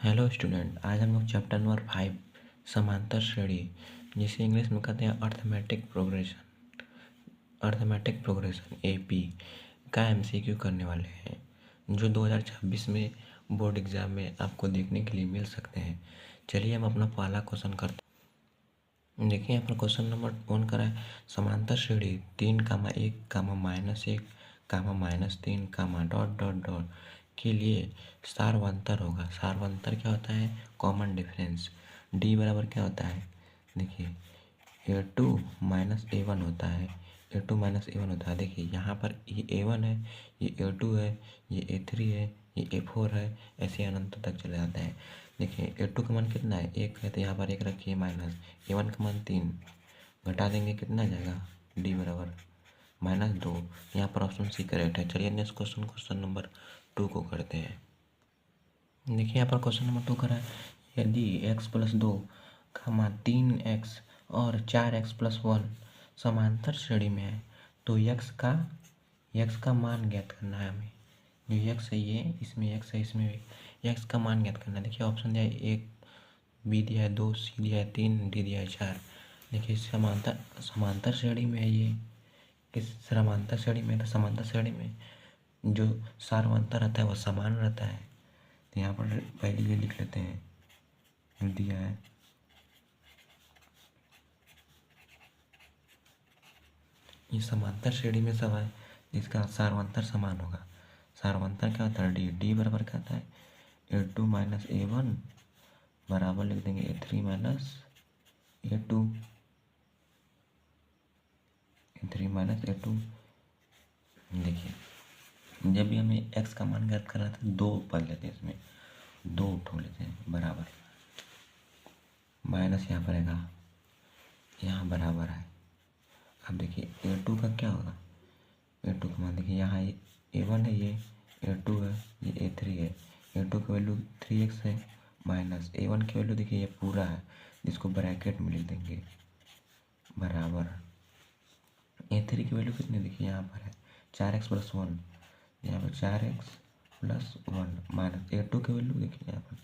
Hello student, आज हम लोग चैप्टर नंबर 5 समांतर श्रेणी, जिसे इंग्लिश में कहते हैं अर्थमेटिक प्रोग्रेशन एपी का एमसीक्यू करने वाले हैं, जो 2026 में बोर्ड एग्जाम में आपको देखने के लिए मिल सकते हैं। चलिए हम अपना पहला क्वेश्चन करते हैं। देखिए यहाँ पर क्वेश्चन नंबर 1 करा है, समांतर श्रेणी 3, -1, -3, के लिए सारवंतर होगा। सारवंतर क्या होता है? Common difference. डी बराबर क्या होता है? देखिए A2 माइनस A1 होता है। A2 माइनस A1 होता है। देखिए यहाँ पर ये A1 है, ये A2 है, ये A3 है, ये A4 है, ऐसे अनंत तक चले जाते हैं। देखिए A2 का मान कितना है? 1 है, तो यहाँ पर 1 रखिए माइनस। A1 का मान 3, घटा देंगे कितना जाएगा? डी बराबर -2। यहाँ पर ऑप्शन सी करेक्ट है। चलिए नेक्स्ट क्वेश्चन नंबर 2 को करते हैं। देखिए यहाँ पर क्वेश्चन नंबर 2 करा है, यदि x+2, 3x और 4x+1 समांतर श्रेणी में है तो x का मान ज्ञात करना है हमें। जो x है ये, इसमें x है, इसमें भी x का मान ज्ञात करना है। देखिए ऑप्शन दिया है 1, बी दिया है 2, सी दिया है 3, डी दिया है 4। देखिए समांतर श्रेणी में है ये। किस समांतर श्रेणी में? तो समांतर श्रेणी में जो सारवंतर रहता है वो समान रहता है। तो यहाँ पर पहले ये लिख लेते हैं, दिया है ये समांतर श्रेणी में सब है जिसका सारवंतर समान होगा। सारवंतर क्या होता है? डी बराबर क्या होता है? A2 माइनस A1 बराबर लिख देंगे A3 माइनस A2, देखिए जब भी हमें x का मान ज्ञात करना था, 2 पढ़ लेते हैं, इसमें 2 उठो लेते हैं, बराबर माइनस यहाँ पर आएगा, यहाँ बराबर है। अब देखिए A2 का क्या होगा? A2 का मान देखिए यहाँ A1 है, ये A2 है, ये A3 है। A2 की वैल्यू 3x है, माइनस A1 की वैल्यू देखिए ये पूरा है, जिसको ब्रैकेट में लिख देंगे, बराबर A3 की वैल्यू कितनी? देखिए यहाँ पर है 4x+1, यहाँ पर 4x+1 माइनस A2 की वैल्यू देखिए यहाँ पर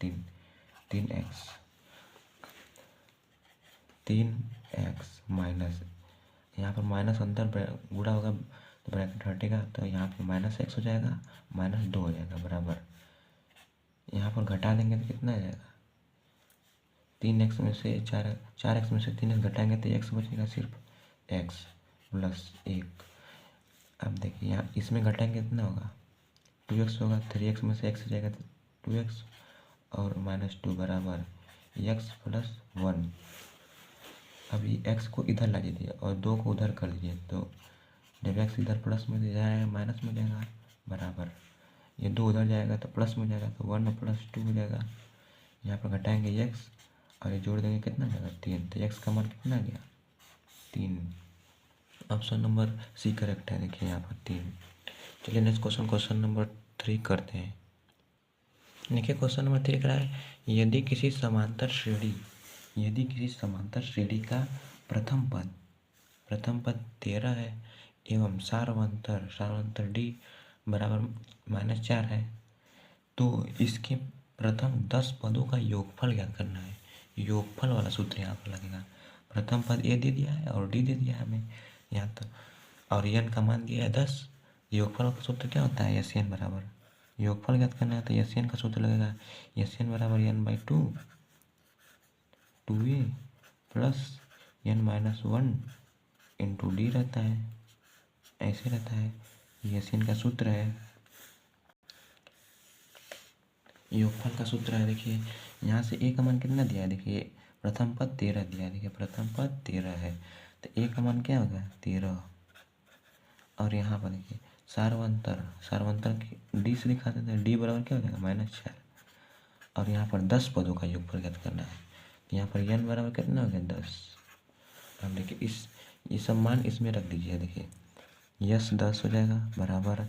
3x माइनस, यहाँ पर माइनस अंदर गुणा होगा तो ब्रैकेट हटेगा, तो यहाँ पर -x हो जाएगा, -2 हो जाएगा, बराबर यहाँ पर घटा देंगे तो कितना आ जाएगा? 3x में से 4x में से 3x घटाएंगे तो x बचेगा, सिर्फ x+1। अब देखिए यहाँ इसमें घटाएंगे कितना होगा? 2x होगा, 3x में से x जाएगा तो 2x और -2 बराबर x+1। अभी x को इधर ला दीजिए और 2 को उधर कर दीजिए, तो जब x इधर प्लस में जाएगा माइनस में जाएगा, बराबर ये 2 उधर जाएगा तो प्लस में जाएगा, तो 1+2 हो जाएगा। यहाँ पर घटाएंगे x और ये जोड़ देंगे, कितना जाएगा? 3। तो x का मान कितना गया? 3। ऑप्शन नंबर सी करेक्ट है। देखिए यहाँ पर 3। चलिए नेक्स्ट क्वेश्चन नंबर 3 करते हैं। देखिए क्वेश्चन नंबर 3 करा है, यदि किसी समांतर श्रेणी का प्रथम पद 13 है एवं सारवंतर d बराबर -4 है, तो इसके प्रथम 10 पदों का योगफल ज्ञात करना है। योगफल वाला सूत्र यहाँ पर लगेगा। प्रथम पद a दे दिया है और d दे दिया है हमें यहाँ तक, और n का मान दिया है 10। योगफल का सूत्र क्या होता है? SN बराबर, योगफल ज्ञात करना है तो SN का सूत्र लगेगा, SN बराबर n/2 2a plus n-1 into D रहता है, ऐसे रहता है। ये SN का सूत्र है, योगफल का सूत्र है। देखिए यहाँ से a का मान कितना दिया है? देखिए प्रथम पद 13 दिया है। देखिए प्रथम पद 13 है तो a का मान क्या होगा? 13। और यहाँ पर देखिए सारवंतर की d से दिखा देते हैं, d बराबर क्या हो जाएगा? -4। और यहाँ पर 10 पदों का योगफल ज्ञात करना है, तो यहाँ पर n बराबर कितना हो गया? 10। अब देखिए ये सब मान इसमें रख दीजिए। देखिए यस 10 हो जाएगा, बराबर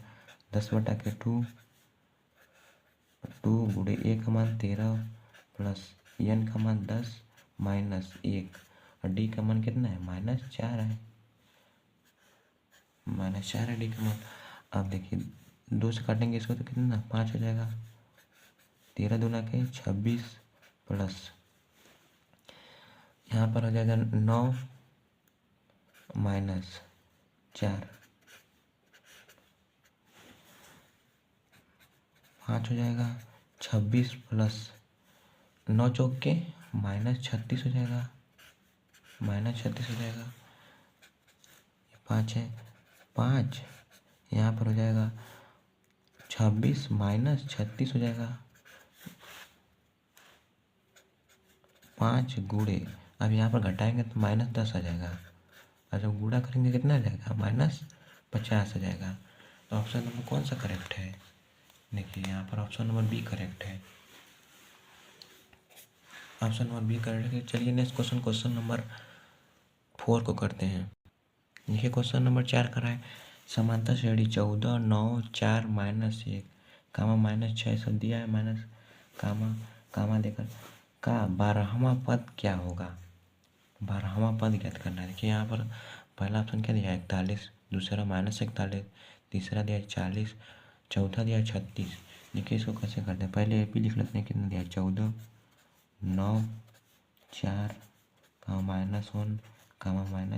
10/2 गुणे a का मान 13 प्लस n का मान 10 -1 और d का मान कितना है? -4 है, -4 है डी का मान। अब देखिए 2 से काटेंगे इसको तो कितना? 5 हो जाएगा, 13 दूना के 26 प्लस यहाँ पर हो जाएगा 9 माइनस 4 5 हो जाएगा। 26 प्लस 9 चौक के -36 हो जाएगा, -36 हो जाएगा। 5 है, 5 यहाँ पर हो जाएगा 26 माइनस 36 हो जाएगा। 5 गुणे, अब यहाँ पर घटाएंगे तो -10 आ जाएगा, और जब गुणा करेंगे कितना आ जाएगा, -50 आ जाएगा। तो ऑप्शन नंबर कौन सा करेक्ट है? देखिए यहाँ पर ऑप्शन नंबर बी करेक्ट है। ऑप्शन नंबर बी करेक्ट है। चलिए नेक्स्ट क्वेश्चन, क्वेश्चन नंबर 4 को करते हैं। देखिए क्वेश्चन नंबर 4 कर रहा है, समांतर श्रेणी 14 9 4 -1 कामा -6 सब दिया है, माइनस कामा देकर का 12वां पद क्या होगा? 12वां पद ज्ञात करना है। देखिए यहाँ पर पहला ऑप्शन क्या दिया है, 41, दूसरा -41, तीसरा दिया है 40, चौथा दिया है 36। देखिए इसको कैसे करते हैं, पहले ए पी लिख लेते हैं, कितना दिया है 14 9 4 -1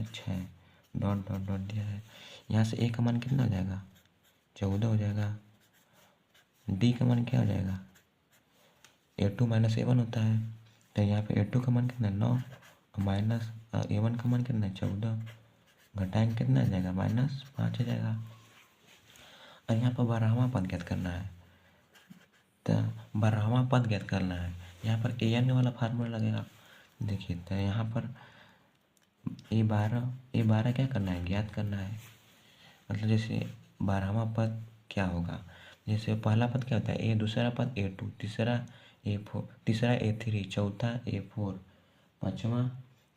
-6 डॉट डॉट डॉट दिया है। यहाँ से ए का मान कितना हो जाएगा, 14 हो जाएगा। डी का मान क्या हो जाएगा, A2 - A1 होता है, तो यहाँ पे A2 का मान कितना है 9, माइनस A1 का मान कितना है 14, घटाएंगे कितना आ जाएगा -5 आ जाएगा। और यहाँ पर 12वां पद ज्ञात करना है, तो 12वां पद ज्ञात करना है। यहाँ पर an वाला फार्मूला लगेगा। देखिए तो यहाँ पर A12 क्या करना है, ज्ञात करना है। मतलब जैसे 12वां पद क्या होगा, जैसे पहला पद क्या होता है A, दूसरा पद A2, तीसरा A4, तीसरा A3, चौथा A4, पाँचवा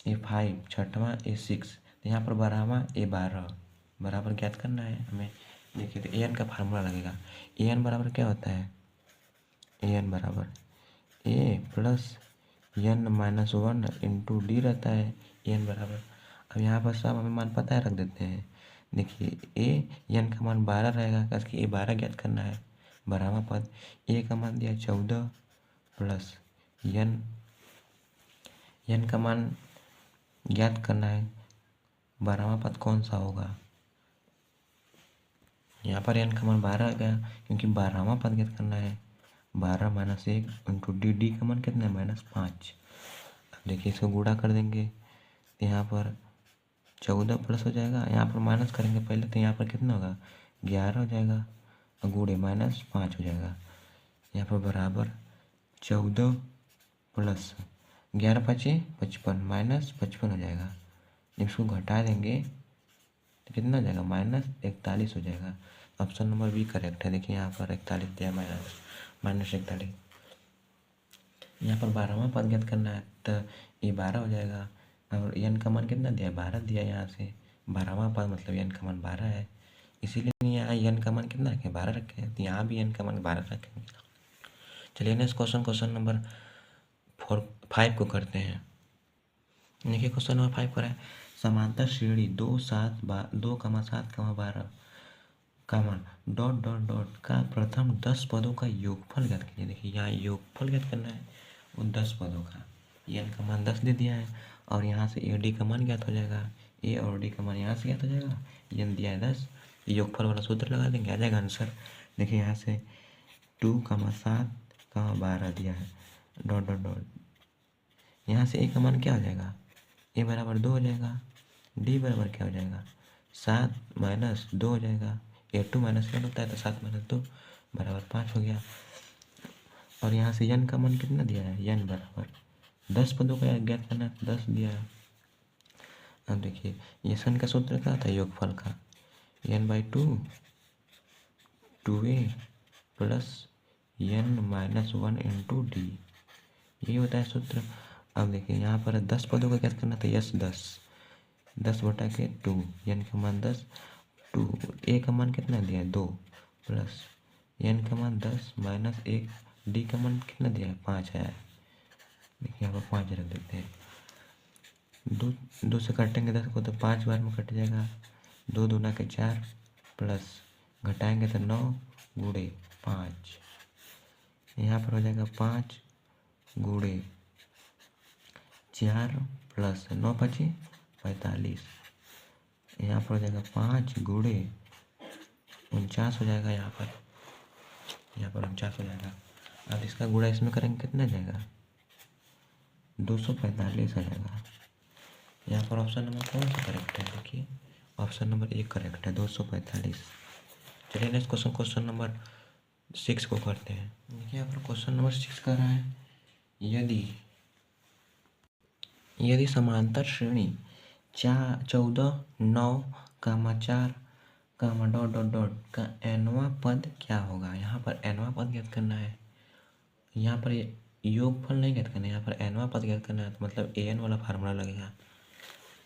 A5, छठवां A6। तो यहाँ पर 12वां A12 बराबर ज्ञात करना है हमें। देखिए तो an का फार्मूला लगेगा। an बराबर क्या होता है, an बराबर a plus n-1 into D रहता है। an बराबर, अब यहाँ पर सब हमें मान पता है, रख देते हैं। देखिए n का मान 12 रहेगा, क्योंकि A12 ज्ञात करना है 12वां पद। a का मान दिया 14 प्लस n का मान ज्ञात करना है 12वां पद कौन सा होगा। यहाँ पर n का मान 12 आ गया, क्योंकि 12वां पद ज्ञात करना है। 12 - 1 इंटू डी का मान कितना है -5। अब देखिए इसको गुणा कर देंगे, तो यहाँ पर 14 प्लस हो जाएगा, यहाँ पर माइनस करेंगे पहले, तो यहाँ पर कितना होगा 11 हो जाएगा, और गुणे -5 हो जाएगा। यहाँ पर बराबर 14 प्लस 11 5 55 -55 हो जाएगा। जब इसको घटा देंगे तो कितना हो जाएगा -41 हो जाएगा। ऑप्शन नंबर बी करेक्ट है। देखिए यहाँ पर 41 दिया, -41। यहाँ पर 12वां पद ज्ञात करना है, तो ये 12 हो जाएगा। और n का मान कितना दिया है, 12 दिया। यहाँ से 12वां पद मतलब n का मान 12 है, इसीलिए यहाँ n का मान कितना रखें, 12 रखें, तो यहाँ भी n का मान 12 रखेंगे। चलिए नेक्स्ट क्वेश्चन नंबर 5 को करते हैं। देखिए क्वेश्चन नंबर 5 पर है, समांतर श्रेणी 2 7 2 7 12 डॉट डॉट डॉट का प्रथम 10 पदों का योगफल ज्ञात कीजिए। देखिए यहाँ योगफल ज्ञात करना है वो 10 पदों का। n का मान 10 दे दिया है, और यहाँ से a d का मान ज्ञात हो जाएगा। a और d का मान यहाँ से ज्ञात हो जाएगा, n दिया है 10, योगफल वाला सूत्र लगा देंगे, आ जाएगा आंसर। देखिए यहाँ से 2 7 12 दिया है, डॉट डॉट डॉट, यहाँ से a का मान क्या हो जाएगा, a बराबर 2 हो जाएगा, d बराबर क्या हो जाएगा 7 - 2 हो जाएगा। A2 - 1 होता है, तो 7 - 2 बराबर 5 हो गया। और यहाँ से n का मान कितना दिया है, n बराबर 10 पदों का ज्ञात करना है, 10 दिया है। अब देखिए ये सन का सूत्र क्या था, योगफल का, n/2 2a plus n-1 into D, यही होता है सूत्र। अब देखिए यहाँ पर 10 पदों का ज्ञात करना था, यस 10 बटा के 2, n का मान 10, 2 a का मान कितना दिया है 2 प्लस n का मान 10 माइनस 1, d का मान कितना दिया है 5 है। देखिए यहाँ पर 5 रख देते हैं, 2 से काटेंगे 10 को तो 5 बार में कट जाएगा, 2 दूना के 4 प्लस घटाएंगे तो 9 गुणे 5, यहाँ पर हो जाएगा 5 गुणे 4 प्लस 9 पचे 45। यहाँ पर हो जाएगा 5 गुणे 49 हो जाएगा। यहाँ पर 49 हो जाएगा। अब इसका गुणा इसमें करेंगे कितना जाएगा 245 आ जाएगा। यहाँ पर ऑप्शन नंबर कौन सा करेक्ट है? देखिए ऑप्शन नंबर 1 करेक्ट है 245। चलिए नेक्स्ट क्वेश्चन नंबर 6 को करते हैं। देखिए यहाँ पर क्वेश्चन नंबर 6 कर रहा है, यदि समांतर श्रेणी 14 9 4 डॉट डॉट डॉट का nवां पद क्या होगा। यहाँ पर nवां पद ज्ञात करना है। यहाँ पर योगफल नहीं ज्ञात करना है, यहाँ पर nवां पद ज्ञात करना है। तो मतलब an वाला फार्मूला लगेगा।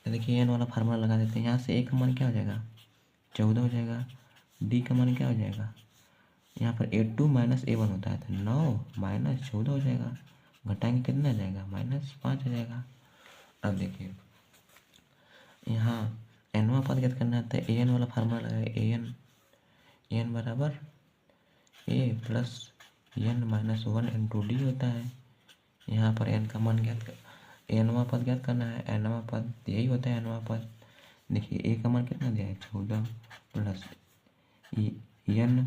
तो देखिए n वाला फार्मूला लगा देते हैं। यहाँ से a का मान क्या हो जाएगा 14 हो जाएगा। d का मान क्या हो जाएगा, यहाँ पर a2 माइनस a1 होता है, तो 9 माइनस 14 हो जाएगा। घटाएंगे कितना आ जाएगा -5 हो जाएगा। अब देखिए यहाँ nवां पद ज्ञात करना है, तो an वाला फार्मूला लगाएगा। an बराबर a plus n minus 1 into D होता है। यहाँ पर n का मान ज्ञात कर nवां पद ज्ञात करना है। nवां पद यही होता है nवां पद। देखिए a का मान कितना दिया है 14 plus n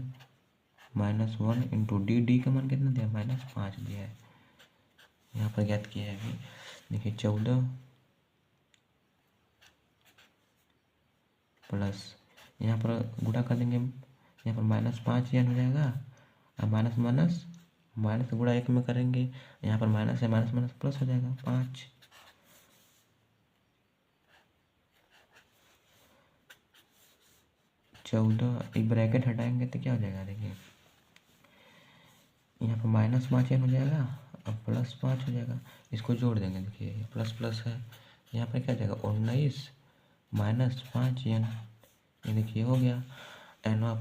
minus 1 into D का मान कितना दिया -5 दिया है। यहाँ पर ज्ञात किया है अभी। देखिए 14 प्लस यहाँ पर गुणा कर देंगे, यहाँ पर -5 n हो जाएगा। अब माइनस गुणा 1 में करेंगे, यहाँ पर माइनस है, माइनस माइनस प्लस हो जाएगा 5। चौदह एक ब्रैकेट हटाएंगे तो क्या हो जाएगा, देखिए यहाँ पर -5 n हो जाएगा। अब +5 हो जाएगा, इसको जोड़ देंगे। देखिए ये प्लस प्लस है, यहाँ पर क्या हो जाएगा 19 माइनस 5 n। ये देखिए हो गया nवां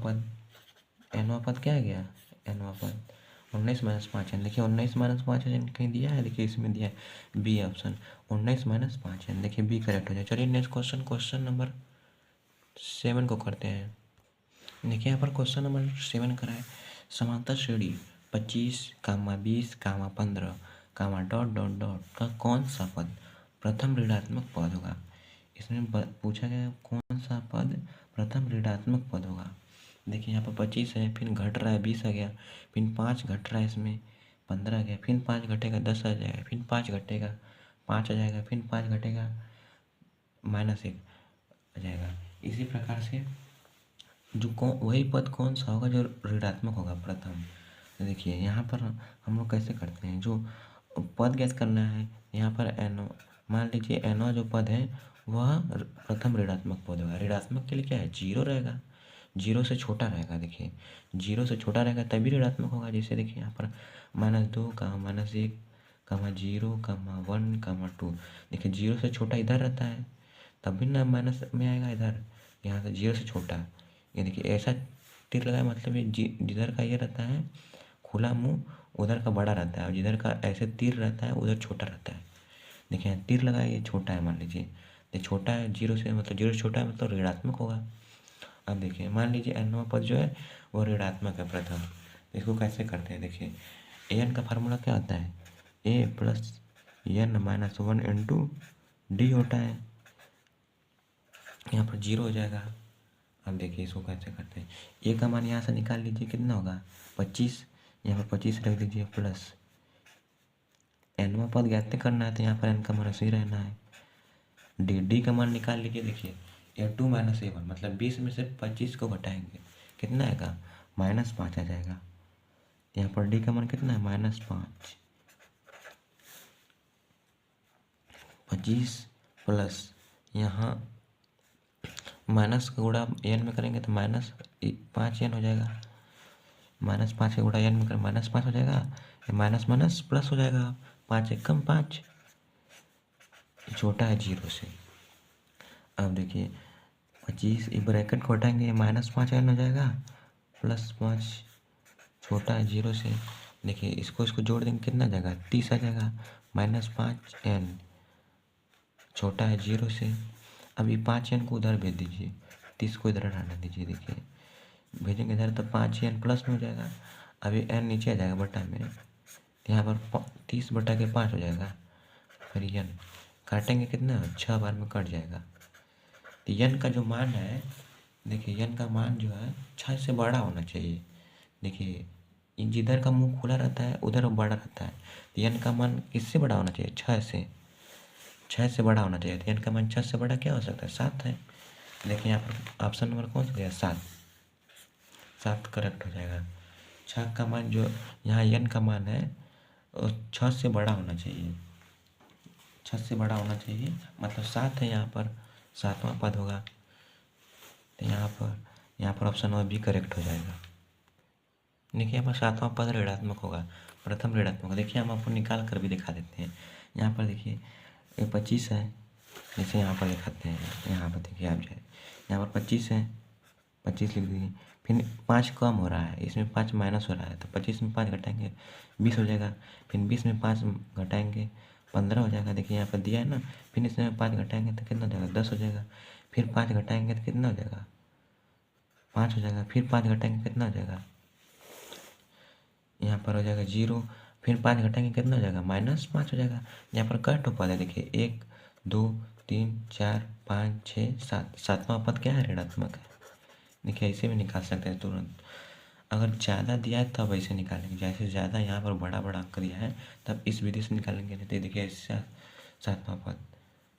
पद क्या आ गया nवां पद 19 माइनस 5 n। देखिए 19 माइनस 5 n कहीं दिया है, देखिए इसमें दिया है बी ऑप्शन 19 माइनस 5 n। देखिए बी करेक्ट हो जाए। चलिए नेक्स्ट क्वेश्चन नंबर 7 को करते हैं। देखिए यहाँ पर क्वेश्चन नंबर 7 करा है, समांतर श्रेणी 25, 20, 15, डॉट डॉट डॉट का कौन सा पद प्रथम ऋणात्मक पद होगा। इसमें पूछा गया कौन सा पद प्रथम ऋणात्मक पद होगा। देखिए यहाँ पर 25 है, फिर घट रहा है 20 आ गया, फिर 5 घट रहा है, इसमें 15 आ गया, फिर 5 घटेगा 10 आ जाएगा, फिर 5 घटेगा 5 आ जाएगा, फिर 5 घटेगा -1 आ जाएगा। इसी प्रकार से जो वही पद कौन सा होगा जो ऋणात्मक होगा प्रथम। तो देखिए यहाँ पर हम लोग कैसे करते हैं, जो पद ज्ञात करना है, यहाँ पर एन मान लीजिए एनवा जो पद है वह प्रथम ऋणात्मक पद होगा। ऋणात्मक के लिए क्या है 0 रहेगा, 0 से छोटा रहेगा। देखिए 0 से छोटा रहेगा तभी ऋणात्मक होगा। जैसे देखिए यहाँ पर -2, -1, 0, 1, 2। देखिए 0 से छोटा इधर रहता है तब भी ना माइनस में आएगा इधर, यहाँ से 0 से छोटा। ये देखिए ऐसा तीर लगाए, मतलब ये जिधर का ये रहता है खुला मुंह उधर का बड़ा रहता है, और जिधर का ऐसे तीर रहता है उधर छोटा रहता है। देखिए यहाँ तीर लगाए, ये छोटा है, मान लीजिए ये छोटा है 0 से, मतलब 0 से छोटा है मतलब ऋणात्मक होगा। अब देखिए मान लीजिए nवां पद जो है वो ऋणात्मक है प्रथम। इसको कैसे करते हैं, देखिए an का फार्मूला क्या होता है a plus n minus 1 into D होता है। यहाँ पर 0 हो जाएगा। अब देखिए इसको कैसे करते हैं, a का मान यहाँ से निकाल लीजिए, कितना होगा 25, यहाँ पर 25 रख दीजिए प्लस nवां पद ज्ञात करना है, तो यहाँ पर n का मान सही रहना है। डी का मान निकाल लीजिए। देखिए a2 माइनस a1 मतलब 20 में से 25 को घटाएंगे कितना आएगा -5 आ जाएगा। यहाँ पर डी का मान कितना है -5, 25 प्लस यहाँ माइनस का गुणा n में करेंगे तो -5 n हो जाएगा। -5 का गुणा n में करें -5 हो जाएगा, माइनस माइनस प्लस हो जाएगा, 5 1 कम 5, छोटा है 0 से। अब देखिए 25 एक ब्रैकेट को हटाएंगे -5 n हो जाएगा प्लस 5, छोटा है 0 से। देखिए इसको जोड़ देंगे कितना आ जाएगा 30 आ जाएगा, -5 n छोटा है 0 से। अब ये 5 n को उधर भेज दीजिए, 30 को इधर हटा दीजिए। देखिए भेजेंगे इधर तो 5 n प्लस में हो जाएगा। अभी n नीचे आ जाएगा बटा में, तो यहाँ पर 30/5 हो जाएगा। फिर n काटेंगे कितना, 6 बार में कट जाएगा। तो n का जो मान है, देखिए n का मान जो है 6 से बड़ा होना चाहिए। देखिए जिधर का मुंह खुला रहता है उधर वो बड़ा रहता है। तो n का मान किससे बड़ा होना चाहिए, 6 से बड़ा होना चाहिए। तो n का मान 6 से बड़ा क्या हो सकता है, 7 है। देखिए यहाँ पर ऑप्शन नंबर कौन सा दिया, 7 करेक्ट हो जाएगा। 6 का मान जो यहाँ n का मान है 6 से बड़ा होना चाहिए, 6 से बड़ा होना चाहिए, मतलब 7 है यहाँ पर, 7वां पद होगा। तो यहाँ पर ऑप्शन नंबर बी करेक्ट हो जाएगा। देखिए यहाँ पर 7वां पद ऋणात्मक होगा, प्रथम ऋणात्मक होगा। देखिए हम आपको निकाल कर भी दिखा देते हैं। यहाँ पर देखिए ये 25 है, जैसे यहाँ पर दिखाते हैं। यहाँ पर देखिए आप जाए, यहाँ पर 25 है, 25 लिख दीजिए। फिर 5 कम हो रहा है, इसमें 5 माइनस हो रहा है, तो 25 में 5 घटाएंगे 20 हो जाएगा। फिर 20 में 5 घटाएंगे 15 हो जाएगा। देखिए यहाँ पर दिया है ना, फिर इसमें 5 घटाएंगे तो कितना हो जाएगा, 10 हो जाएगा। फिर 5 घटाएंगे तो कितना हो जाएगा, 5 हो जाएगा। फिर 5 घटाएंगे कितना हो जाएगा, यहाँ पर हो जाएगा 0। फिर 5 घटाएंगे कितना हो जाएगा, -5 हो जाएगा। यहाँ पर कट पद है, देखिए 1 2 3 4 5 6 7, 7वां पद क्या है, ऋणात्मक है। देखिए ऐसे भी निकाल सकते हैं तुरंत। अगर ज़्यादा दिया है तब ऐसे निकालेंगे, जैसे ज़्यादा यहाँ पर बड़ा बड़ा अंक दिया है तब इस विधि से निकालेंगे। नहीं तो देखिए इससे 7वां पद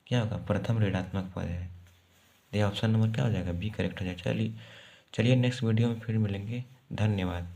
क्या होगा, प्रथम ऋणात्मक पद है। ये ऑप्शन नंबर क्या हो जाएगा, बी करेक्ट हो जाएगा। चलिए नेक्स्ट वीडियो में फिर मिलेंगे। धन्यवाद।